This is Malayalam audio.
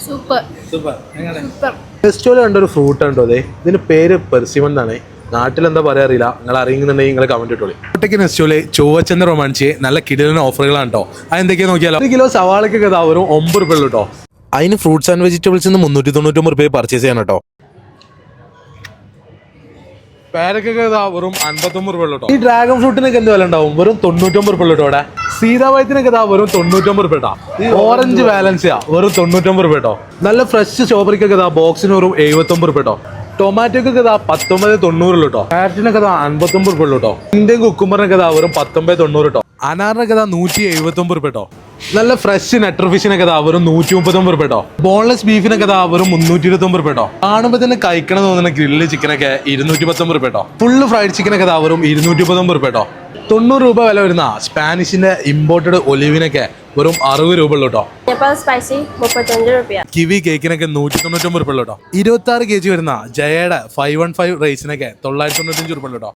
Super super. സൂപ്പർ. നെസ്റ്റോയിൽ കണ്ടൊരു ഫ്രൂട്ട് ഉണ്ടോ അതെ, ഇതിന് പേര് പെർസിമൺ എന്നാണ്. നാട്ടിലെന്താ പറയാറില്ല, നിങ്ങൾ അറിയുന്നുണ്ടെങ്കിൽ നിങ്ങൾ കമന്റ് ഇട്ടോളി. ഒറ്റയ്ക്ക് നെസ്റ്റോയില് ചൊവ്വച്ചന്ത റൊമാൻസ് നല്ല കിടിലൻ ഓഫറുകളാണ് കേട്ടോ. അതെന്തൊക്കെയാ നോക്കിയാലോ. 1 കിലോ സവാളയ്ക്കൊക്കെ ഇതാ വെറും 9 രൂപ കേട്ടോ. അതിന് ഫ്രൂട്ട്സ് ആൻഡ് വെജിറ്റബിൾസ് 399 രൂപ പർച്ചേസ് ചെയ്യണം കേട്ടോ. പേരക്കൊക്കെ ഇതാ വെറും 59 രൂപ കേട്ടോ. ഈ ഡ്രാഗൺ ഫ്രൂട്ടിനൊക്കെ എന്ത് വില ഉണ്ടാവും? വെറും 99 രൂപ കേട്ടോ. ഇവിടെ സീതാവയത്തിനൊക്കെ ഇതാ വെറും 99 രൂപ കേട്ടോ. ഈ ഓറഞ്ച് വാലൻസിയാ വെറും 99 രൂപ കേട്ടോ. നല്ല ഫ്രഷ് സ്ട്രോബറിക്കൊക്കെ ഇതാ ബോക്സിന് വെറും 79 രൂപ കേട്ടോ. ടൊമാറ്റോക്കൊക്കെ ഇതാ 19.90 കേട്ടോ. കാരറ്റിനൊക്കെ ഇതാ 59 രൂപ കേട്ടോ. ഇന്ത്യൻ കുക്കുമ്പറിനൊക്കെ ഇതാ വെറും 19.90 കേട്ടോ. അനാറിനൊക്കെ ഇതാ 179 രൂപ കേട്ടോ. നല്ല ഫ്രഷ് നെറ്റർ ഫിഷിനൊക്കെ ഇതാ വെറും 139 രൂപ കേട്ടോ. ബോൺലെസ് ബീഫിനൊക്കെ ഇതാ വെറും 329 രൂപ കേട്ടോ. കാണുമ്പോൾ തന്നെ കഴിക്കണം തോന്നുന്ന ഗ്രില്ല് ചിക്കനൊക്കെ 219 രൂപ കേട്ടോ. ഫുള്ള് ഫ്രൈഡ് ചിക്കനൊക്കെ ഇതാ വെറും 219 രൂപ കേട്ടോ. 90 രൂപ വില വരുന്ന സ്പാനിഷിന്റെ ഇമ്പോർട്ടഡ് ഒലിവിനൊക്കെ വെറും 60 രൂപ ഉള്ളൂ കേട്ടോ. സ്പൈസി 35 രൂപ. കിവി കേക്കിനൊക്കെ 199 രൂപ ഉള്ളൂ കേട്ടോ. 26 kg വരുന്ന ജയയുടെ 515 റൈസിനൊക്കെ 995 രൂപ ഉള്ളൂ കേട്ടോ.